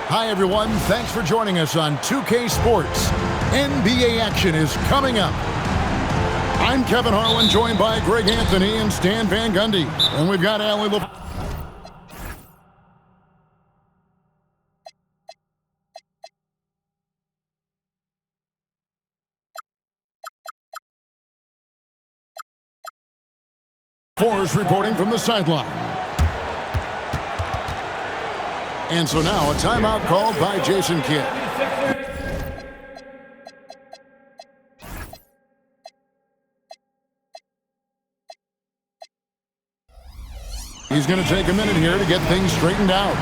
Hi, everyone. Thanks for joining us on 2K Sports. NBA action is coming up. I'm Kevin Harlan, joined by Greg Anthony and Stan Van Gundy. And we've got Allie LeBron. Forrest reporting from the sideline. And so now a timeout called by Jason Kidd. He's going to take a minute here to get things straightened out.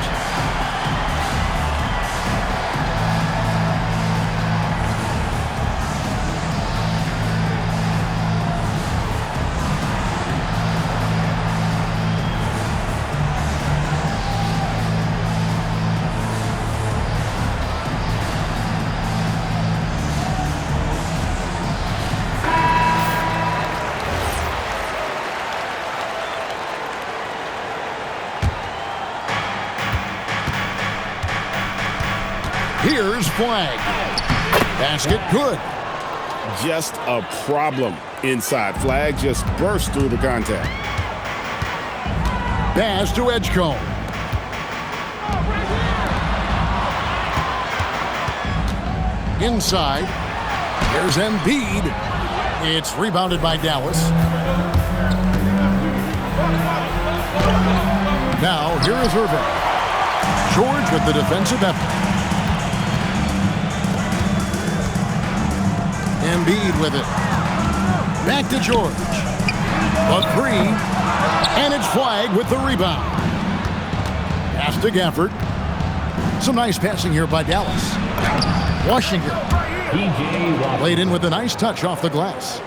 Here's Flag. Basket good. Just a problem inside. Flag just burst through the contact. Pass to Edgecombe. Inside. There's Embiid. It's rebounded by Dallas. Now, here is Irving. George with the defensive effort. Embiid with it. Back to George. A three. And it's Flag with the rebound. Pass to Gafford. Some nice passing here by Dallas. Washington. Played in with a nice touch off the glass.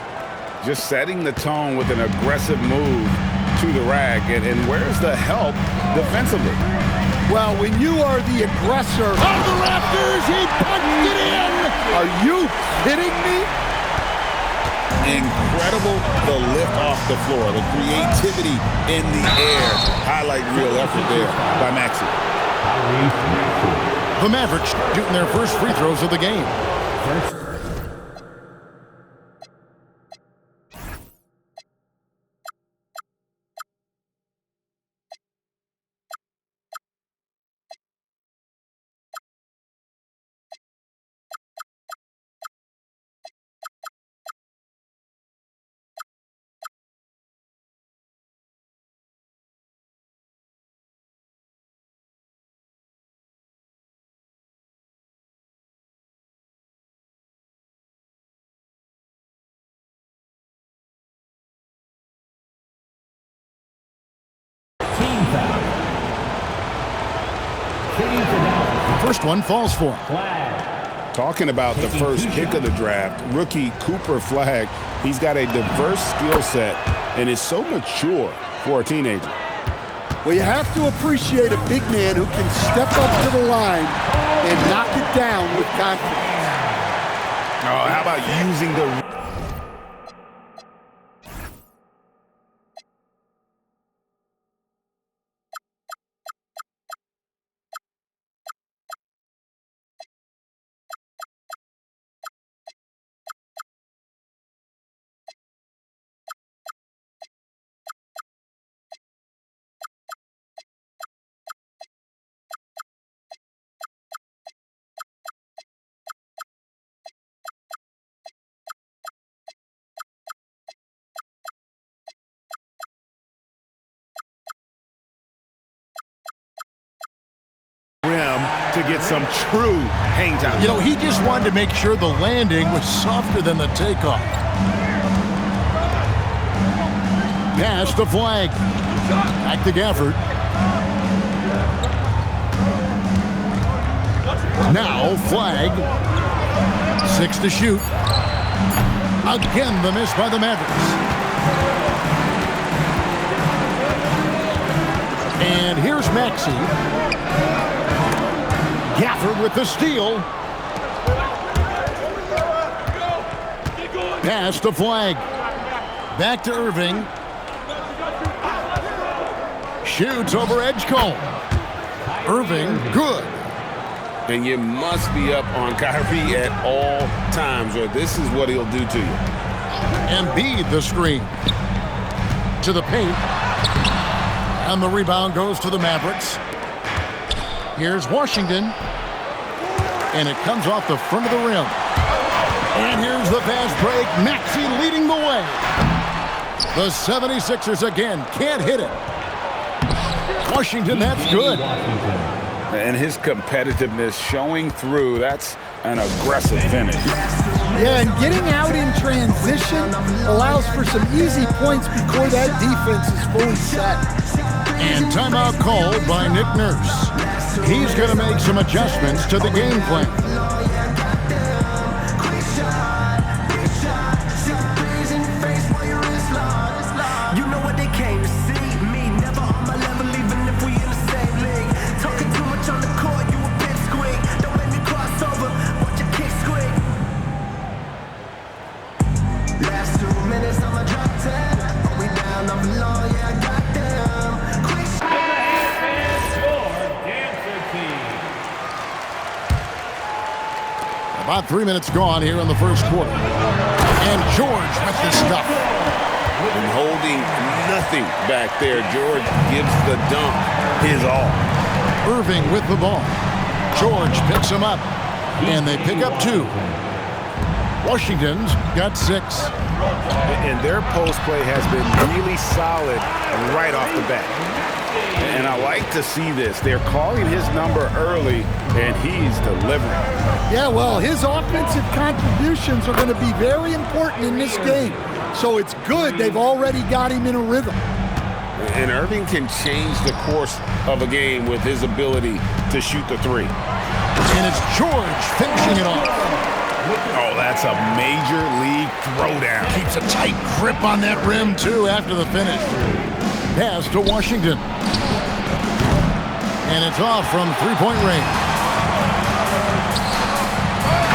Just setting the tone with an aggressive move to the rack. And where's the help defensively? Well, when you are the aggressor On the rafters, he punched it in. are you kidding me? Incredible, the lift off the floor, the creativity in the air. Highlight real effort there by Maxey. The Mavericks shooting their first free throws of the game. First one falls for him. Talking about the first pick of the draft, rookie Cooper Flag, he's got a diverse skill set and is so mature for a teenager. Well, you have to appreciate a big man who can step up to the line and knock it down with confidence. Oh, how about using the... to get some true hang time. You know, he just wanted to make sure the landing was softer than the takeoff. Pass to Flag. Back to Gafford. Now Flag. 6 to shoot. Again, the miss by the Mavericks. And here's Maxey. Gafford with the steal. Pass to Flag. Back to Irving. Shoots over Edgecombe. Irving, good. And you must be up on Kyrie at all times, or this is what he'll do to you. Embiid the screen. To the paint. And the rebound goes to the Mavericks. Here's Washington. And it comes off the front of the rim. And here's the fast break. Maxey leading the way. The 76ers again can't hit it. Washington, that's good. And his competitiveness showing through. That's an aggressive finish. Yeah, and getting out in transition allows for some easy points before that defense is fully set. And timeout called by Nick Nurse. He's going to make some adjustments to the game plan. About 3 minutes gone here in the first quarter. And George with the stuff. And holding nothing back there. George gives the dunk his all. Irving with the ball. George picks him up. And they pick up 2. Washington's got 6. And their post play has been really solid right off the bat. And I like to see this. They're calling his number early, and he's delivering. Yeah, well, his offensive contributions are going to be very important in this game. So it's good they've already got him in a rhythm. And Irving can change the course of a game with his ability to shoot the 3. And it's George finishing it off. Oh, that's a major league throwdown. Keeps a tight grip on that rim, too, after the finish. Pass to Washington. And it's off from three-point range.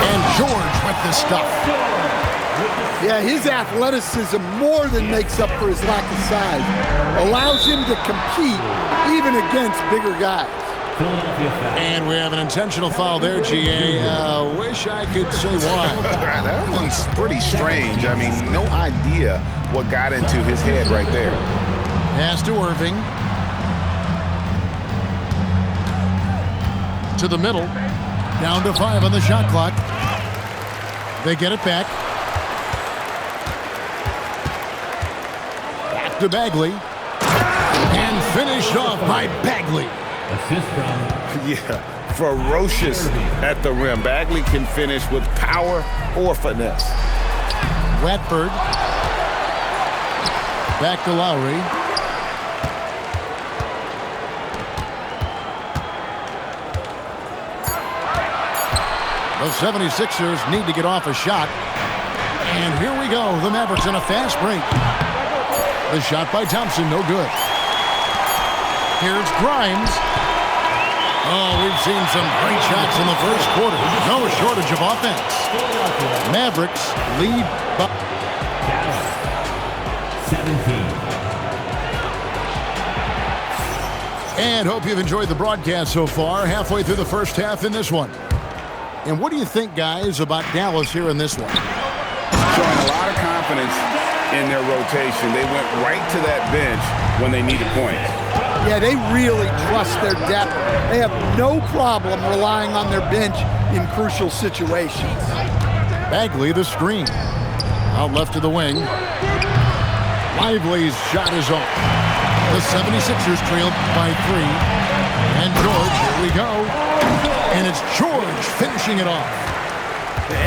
And George with the stuff. Yeah, his athleticism more than makes up for his lack of size. Allows him to compete even against bigger guys. And we have an intentional foul there, GA. Wish I could say why. That one's pretty strange. I mean, no idea what got into his head right there. Pass to Irving. To the middle. Down to 5 on the shot clock. They get it back. Back to Bagley. And finished off by Bagley. Yeah, ferocious at the rim. Bagley can finish with power or finesse. Watford. Back to Lowry. The 76ers need to get off a shot. And here we go. The Mavericks in a fast break. The shot by Thompson, no good. Here's Grimes. Oh, we've seen some great shots in the first quarter. No shortage of offense. Mavericks lead by 17. And hope you've enjoyed the broadcast so far. Halfway through the first half in this one. And what do you think, guys, about Dallas here in this one? Showing a lot of confidence in their rotation. They went right to that bench when they needed points. Yeah, they really trust their depth. They have no problem relying on their bench in crucial situations. Bagley, the screen. Out left to the wing. Lively's shot is off. The 76ers trailed by 3. And George, here we go. And it's George finishing it off.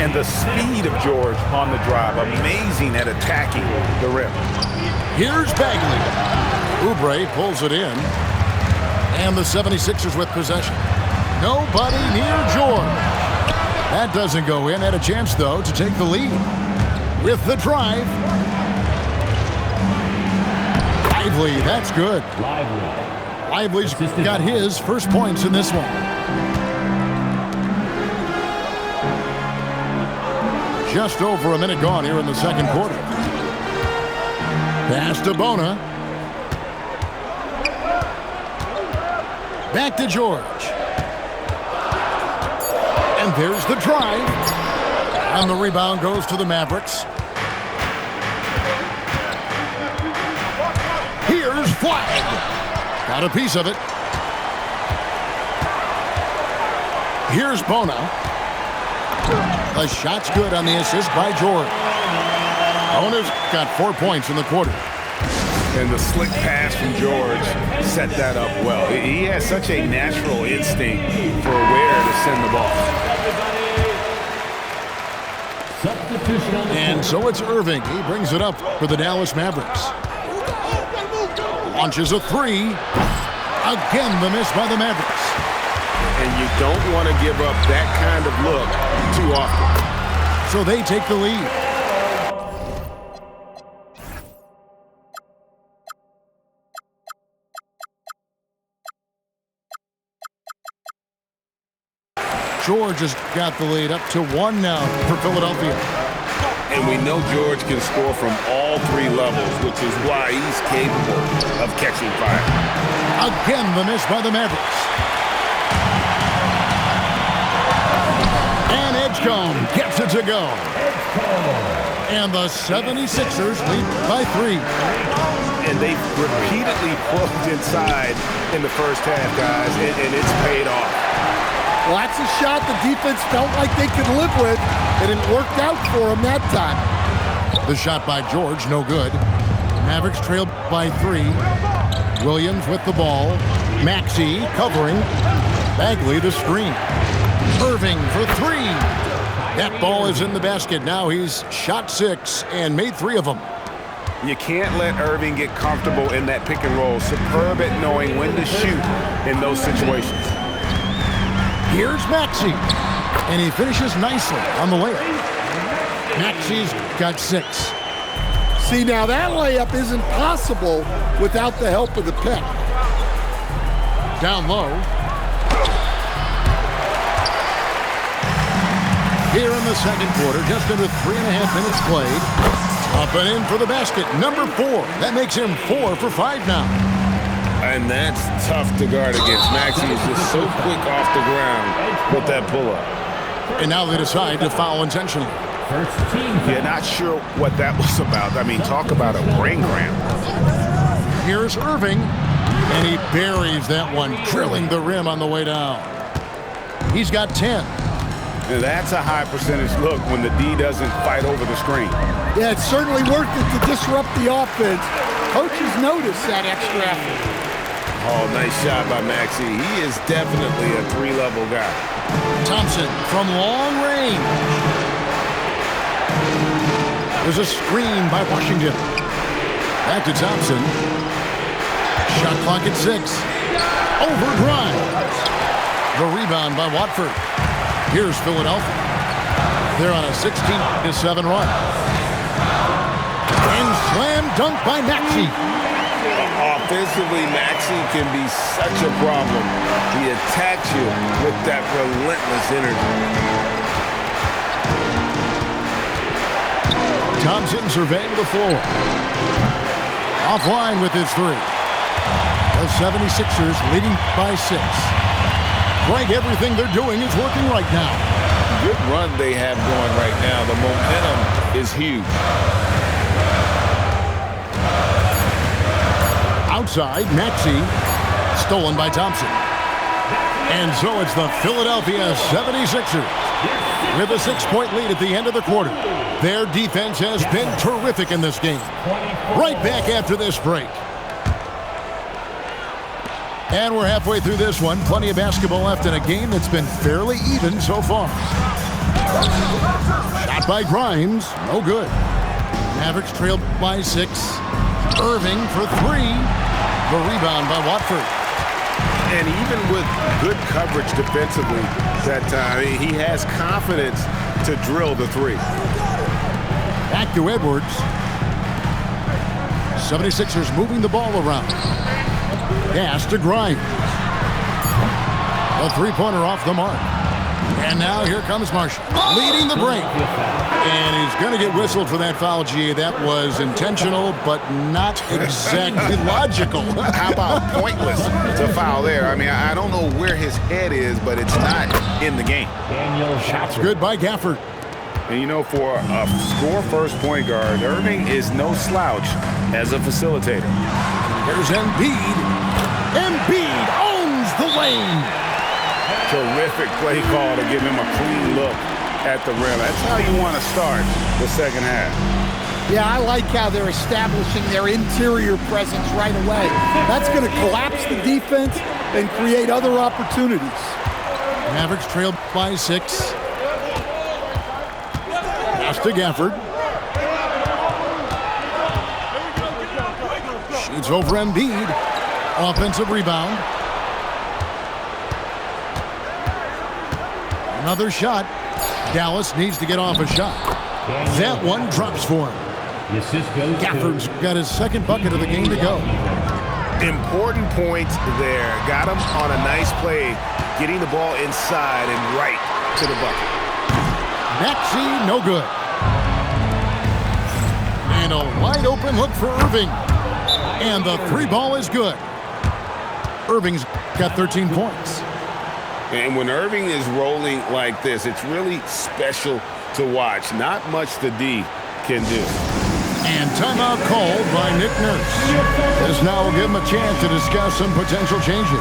And the speed of George on the drive, amazing at attacking the rim. Here's Bagley. Oubre pulls it in. And the 76ers with possession. Nobody near George. That doesn't go in. Had a chance, though, to take the lead. With the drive. Lively, that's good. Lively's got his first points in this one. Just over a minute gone here in the second quarter. Pass to Bona. Back to George. And there's the drive. And the rebound goes to the Mavericks. Here's Flag. Got a piece of it. Here's Bona. The shot's good on the assist by George. Bona's got 4 points in the quarter. And the slick pass from George set that up well. He has such a natural instinct for where to send the ball. And so it's Irving. He brings it up for the Dallas Mavericks. Launches a three. Again, the miss by the Mavericks. And you don't want to give up that kind of look too often. So they take the lead. George has got the lead up to 1 now for Philadelphia. And we know George can score from all 3 levels, which is why he's capable of catching fire. Again, the miss by the Mavericks. And Edgecombe gets it to go. And the 76ers lead by 3. And they've repeatedly pulled inside in the first half, guys, and it's paid off. Well, that's a shot the defense felt like they could live with, and it worked out for them that time. The shot by George, no good. Mavericks trailed by 3. Williams with the ball. Maxey covering. Bagley the screen. Irving for 3. That ball is in the basket. Now he's shot 6 and made 3 of them. You can't let Irving get comfortable in that pick and roll. Superb at knowing when to shoot in those situations. Here's Maxey, and he finishes nicely on the layup. Maxey's got 6. See, now that layup isn't possible without the help of the pick. Down low. Here in the second quarter, just under 3.5 minutes played. Up and in for the basket, number 4. That makes him 4 for 5 now. And that's tough to guard against. Maxey is just so quick off the ground with that pull-up. And now they decide to foul intentionally. Yeah, not sure what that was about. I mean, talk about a brain cramp. Here's Irving, and he buries that one, drilling the rim on the way down. He's got 10. Now that's a high percentage look when the D doesn't fight over the screen. Yeah, it's certainly worth it to disrupt the offense. Coaches notice that extra effort. Oh, nice shot by Maxey. He is definitely a 3-level guy. Thompson from long range. There's a screen by Washington. Back to Thompson. Shot clock at 6. Over Grimes. The rebound by Watford. Here's Philadelphia. They're on a 16-7 run. And slam dunk by Maxey. Offensively, Maxey can be such a problem. He attacks you with that relentless energy. Thompson surveying the floor. Offline with his 3. The 76ers leading by 6. Like everything they're doing is working right now. Good run they have going right now. The momentum is huge. Outside, Maxey, stolen by Thompson. And so it's the Philadelphia 76ers with a 6-point lead at the end of the quarter. Their defense has been terrific in this game. Right back after this break. And we're halfway through this one. Plenty of basketball left in a game that's been fairly even so far. Shot by Grimes, no good. Mavericks trailed by 6. Irving for 3. The rebound by Watford. And even with good coverage defensively that time, he has confidence to drill the 3. Back to Edwards. 76ers moving the ball around. Pass to Grimes. A 3-pointer off the mark. And now here comes Marshall, leading the break. And he's going to get whistled for that foul, G. That was intentional, but not exactly logical. How about pointless to foul there? I mean, I don't know where his head is, but it's not in the game. Shots good by Gafford. And you know, for a score-first point guard, Irving is no slouch as a facilitator. Here's Embiid. Embiid owns the lane. Terrific play call to give him a clean look at the rim. That's how you want to start the second half. Yeah, I like how they're establishing their interior presence right away. That's going to collapse the defense and create other opportunities. Mavericks trail by 6. Pass to Gafford. Shoots over Embiid. Offensive rebound. Another shot. Dallas needs to get off a shot. That one drops for him. Gafford's got his second bucket of the game to go. Important points there. Got him on a nice play, getting the ball inside and right to the bucket. Maxey, no good. And a wide open look for Irving. And the three ball is good. Irving's got 13 points. And when Irving is rolling like this, it's really special to watch. Not much the D can do. And timeout called by Nick Nurse. This now will give him a chance to discuss some potential changes.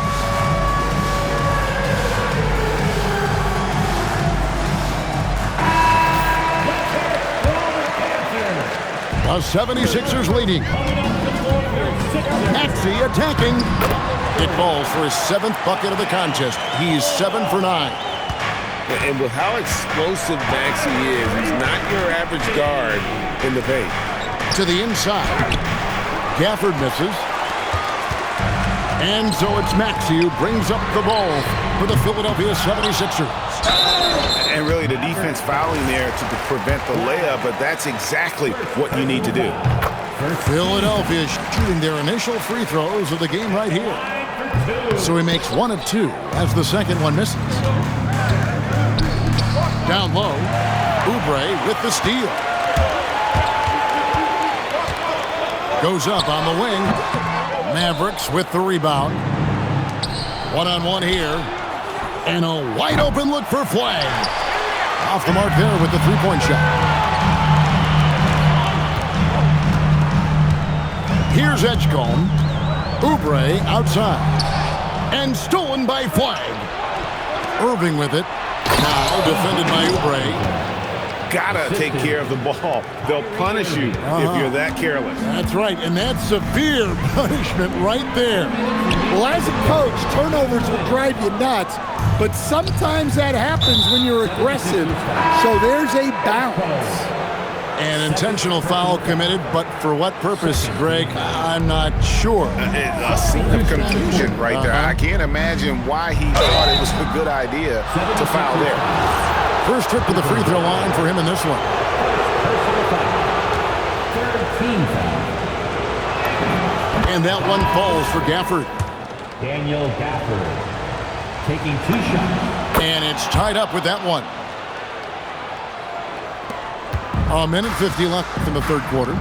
The 76ers leading. Maxey attacking. It falls for his 7th bucket of the contest. He's 7 for 9. And with how explosive Maxey is, he's not your average guard in the paint. To the inside. Gafford misses. And so it's Maxey who brings up the ball for the Philadelphia 76ers. And really the defense fouling there to prevent the layup, but that's exactly what you need to do. Philadelphia shooting their initial free throws of the game right here. So he makes 1 of 2 as the second one misses. Down low, Oubre with the steal. Goes up on the wing. Mavericks with the rebound. One-on-one here. And a wide open look for Flag. Off the mark there with the three-point shot. Here's Edgecombe. Oubre outside. And stolen by Flag. Irving with it. Now defended by Oubre. Gotta take care of the ball. They'll punish you if you're that careless. That's right, and that's severe punishment right there. Well, as a coach, turnovers will drive you nuts, but sometimes that happens when you're aggressive, so there's a balance. An intentional foul committed, but for what purpose, Greg? I'm not sure. A scene of confusion right there. I can't imagine why he thought it was a good idea to foul there. First trip to the free throw line for him in this one. And that one falls for Gafford. Daniel Gafford taking 2 shots. And it's tied up with that one. A minute 50 left in the third quarter.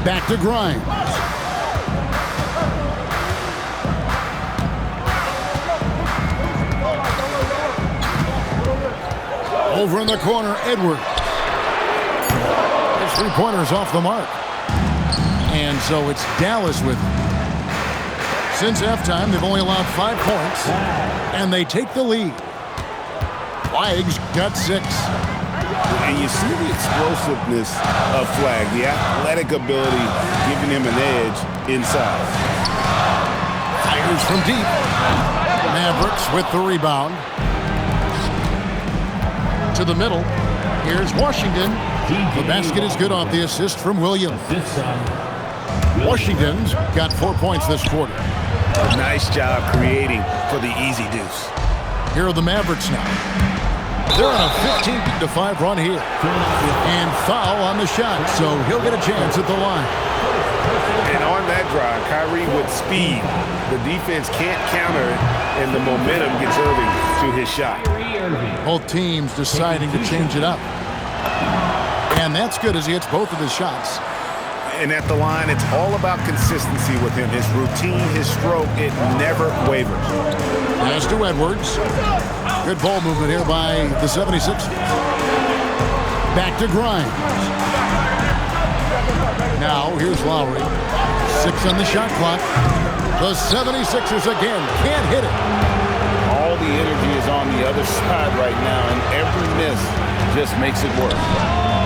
Back to Grimes. Over in the corner, Edwards. His three-pointer's off the mark. And so it's Dallas with it. Since halftime, they've only allowed 5 points, and they take the lead. Flag's got 6. And you see the explosiveness of Flag, the athletic ability giving him an edge inside. Fires from deep. Mavericks with the rebound. To the middle. Here's Washington. The basket is good off the assist from Williams. Washington's got 4 points this quarter. Nice job creating for the easy deuce. Here are the Mavericks now. They're on a 15-5 run here. And foul on the shot, so he'll get a chance at the line. And on that drive, Kyrie with speed. The defense can't counter it, and the momentum gets Irving to his shot. Both teams deciding to change it up. And that's good as he hits both of his shots. And at the line, it's all about consistency with him. His routine, his stroke, it never wavers. Pass to Edwards. Good ball movement here by the 76ers. Back to Grimes. Now here's Lowry. 6 on the shot clock. The 76ers again can't hit it. All the energy is on the other side right now, and every miss just makes it worse.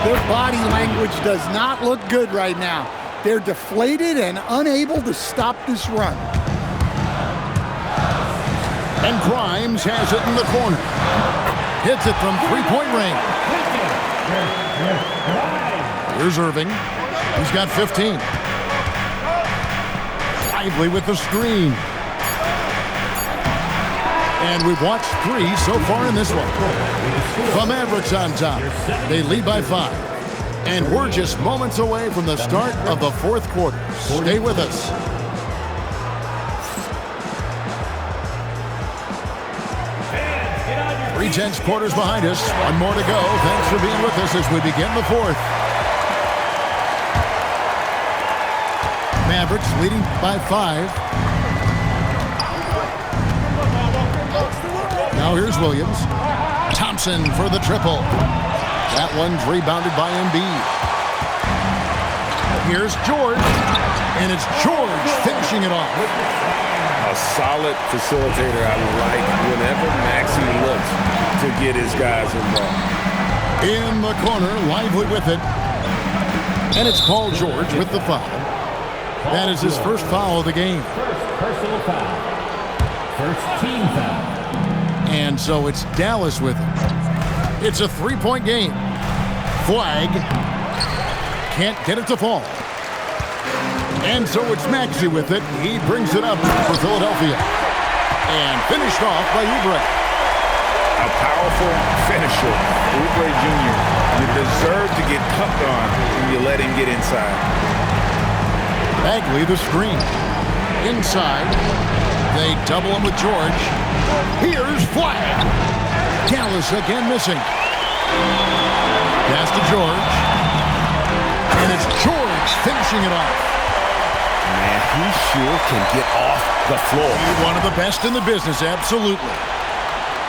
Their body language does not look good right now. They're deflated and unable to stop this run. And Grimes has it in the corner. Hits it from three-point range. Here's Irving. He's got 15. Lively with the screen. And we've watched 3 so far in this one. The Mavericks on top. They lead by 5. And we're just moments away from the start of the fourth quarter. Stay with us. Three-tenths quarters behind us. One more to go. Thanks for being with us as we begin the fourth. Mavericks leading by 5. Now here's Williams. Thompson for the triple. That one's rebounded by Embiid. Here's George. And it's George finishing it off. A solid facilitator. I like whenever Maxey looks to get his guys involved. In the corner, Lively with it. And it's Paul George with the foul. That is his first foul of the game. First personal foul. First team foul. And so it's Dallas with it. It's a three-point game. Flag. Can't get it to fall. And so it's Maxey with it. He brings it up for Philadelphia. And finished off by Oubre. A powerful finisher. Oubre Jr. You deserve to get cuffed on when you let him get inside. Bagley the screen. Inside. They double him with George. Here's Flag. Dallas again missing. Pass to George. And it's George finishing it off. Man, he sure can get off the floor. He's one of the best in the business, absolutely.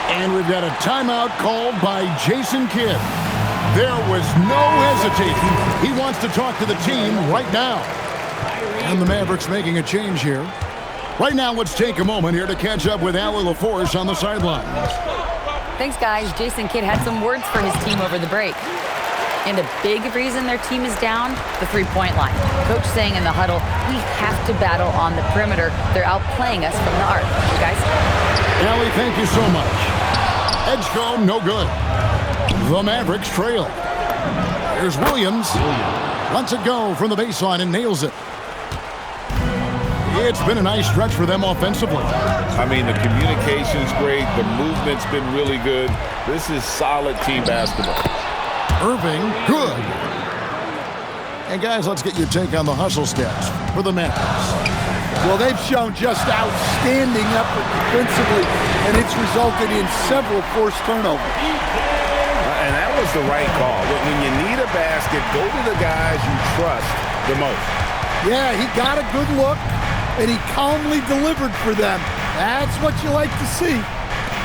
And we've got a timeout called by Jason Kidd. There was no hesitating. He wants to talk to the team right now. And the Mavericks making a change here. Right now, let's take a moment here to catch up with Allie LaForce on the sidelines. Thanks, guys. Jason Kidd had some words for his team over the break. And a big reason their team is down, the three-point line. Coach saying in the huddle, we have to battle on the perimeter. They're outplaying us from the arc. Guys? Allie, thank you so much. Edge go, no good. The Mavericks trail. Here's Williams. Lets it go from the baseline and nails it. It's been a nice stretch for them offensively. I mean, the communication's great. The movement's been really good. This is solid team basketball. Irving, good. And guys, let's get your take on the hustle stats for the Mavericks. Well, they've shown just outstanding effort defensively, and it's resulted in several forced turnovers. And that was the right call. When you need a basket, go to the guys you trust the most. Yeah, he got a good look, and he calmly delivered for them. That's what you like to see.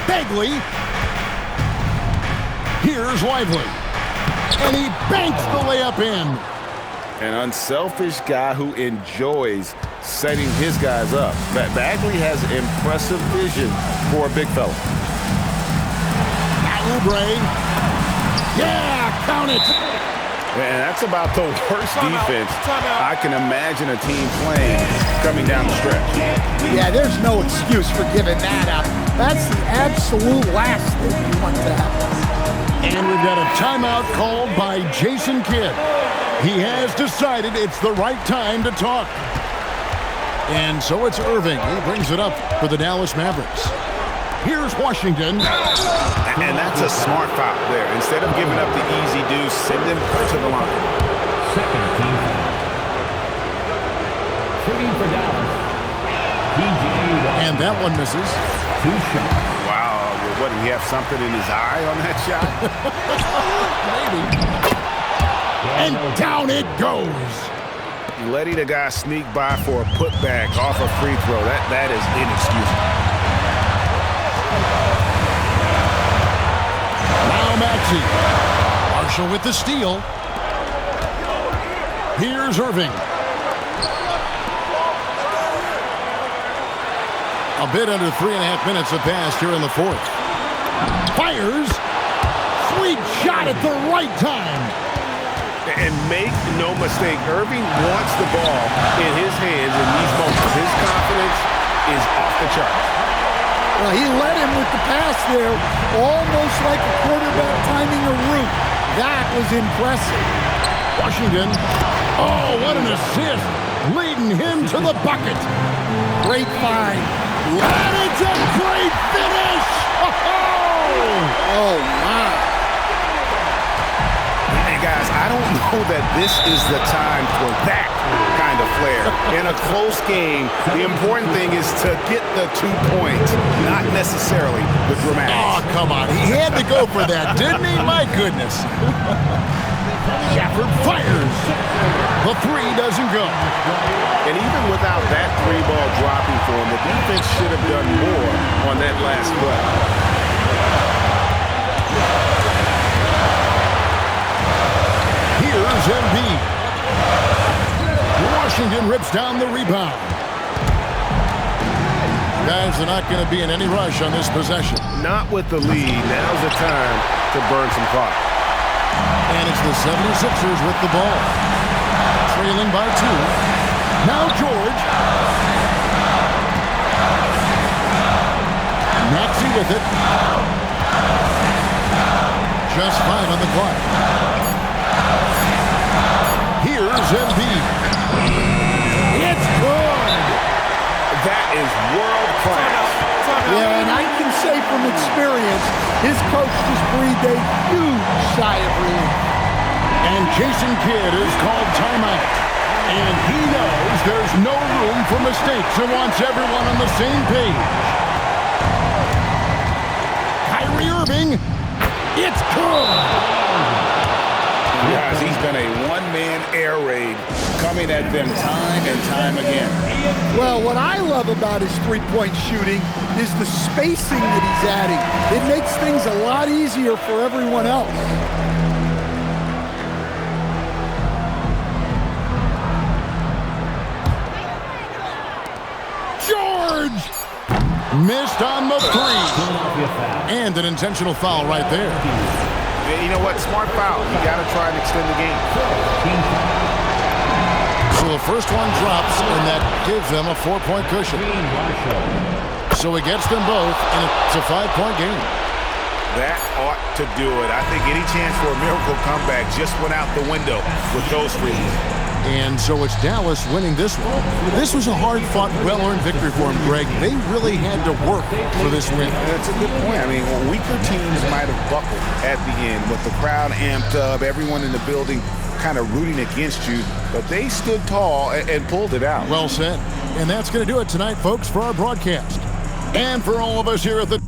Bagley. Here's Lively. And he banks the layup in. An unselfish guy who enjoys setting his guys up. Bagley has impressive vision for a big fella. Oubre. Yeah, count it. And that's about the worst defense I can imagine a team playing coming down the stretch. Yeah, there's no excuse for giving that up. That's the absolute last thing you want to happen. And we've got a timeout called by Jason Kidd. He has decided it's the right time to talk. And so it's Irving. He brings it up for the Dallas Mavericks. Here's Washington. And that's a smart foul there. Instead of giving up the easy deuce, send him to the line. Second team foul. Shooting for Dallas. And that one misses. 2 shots. Wow. What, did he have something in his eye on that shot? Maybe. And down it goes. Letting a guy sneak by for a putback off a free throw, that is inexcusable. Maxey. Marshall with the steal. Here's Irving. A bit under 3.5 minutes have passed here in the fourth. Fires. Sweet shot at the right time. And make no mistake, Irving wants the ball in his hands in these moments. His confidence is off the charts. Well, he led him with the pass there, almost like a quarterback timing a route. That was impressive. Washington. Oh, what an assist. Leading him to the bucket. Great find. And it's a great finish. Oh, my. And guys, I don't know that this is the time for that kind of flair. In a close game, the important thing is to get the 2 points, not necessarily the dramatics. Oh, come on. He had to go for that, didn't he? My goodness. Gafford fires. The three doesn't go. And even without that 3-ball dropping for him, the defense should have done more on that last play. Here's Embiid. Washington rips down the rebound. Guys, they're not going to be in any rush on this possession. Not with the lead. Now's the time to burn some clock. And it's the 76ers with the ball. Trailing by 2. Now George. Maxey with it. Just 5 on the clock. Here's Embiid. It's good. That is world class. Yeah, and I can say from experience, his coach just breathed a huge sigh of relief. And Jason Kidd is called timeout. And he knows there's no room for mistakes and wants everyone on the same page. Kyrie Irving. It's good. Guys, he's been a one-man air raid coming at them time and time again. Well, what I love about his three-point shooting is the spacing that he's adding. It makes things a lot easier for everyone else. George! Missed on the 3. And an intentional foul right there. Yeah, you know what? Smart foul. You got to try and extend the game. So the first one drops, and that gives them a 4-point cushion. So he gets them both, and it's a 5-point game. That ought to do it. I think any chance for a miracle comeback just went out the window with those three. And so it's Dallas winning this one. This was a hard-fought, well-earned victory for him, Greg. They really had to work for this win. That's a good point. I mean, weaker teams might have buckled at the end with the crowd amped up, everyone in the building kind of rooting against you, but they stood tall and pulled it out. Well said. And that's going to do it tonight, folks, for our broadcast. And for all of us here at the